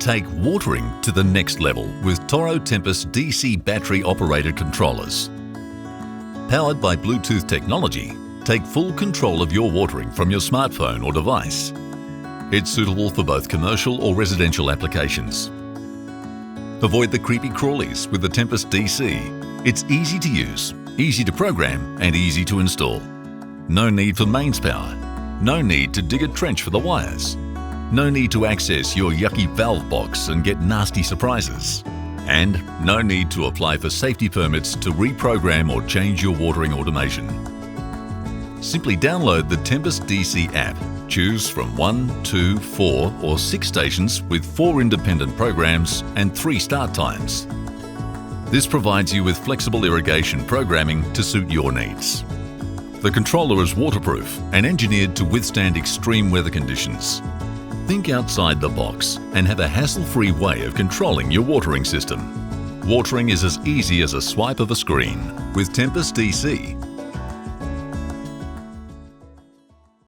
Take watering to the next level with Toro TEMPUS DC battery-operated controllers. Powered by Bluetooth technology, take full control of your watering from your smartphone or device. It's suitable for both commercial or residential applications. Avoid the creepy crawlies with the Tempus DC. It's easy to use, easy to program and easy to install. No need for mains power. No need to dig a trench for the wires. No need to access your yucky valve box and get nasty surprises. And no need to apply for safety permits to reprogram or change your watering automation. Simply download the Tempus DC app. Choose from 1, 2, 4 or 6 stations with 4 independent programs and 3 start times. This provides you with flexible irrigation programming to suit your needs. The controller is waterproof and engineered to withstand extreme weather conditions. Think outside the box and have a hassle-free way of controlling your watering system. Watering is as easy as a swipe of a screen. With Tempus DC,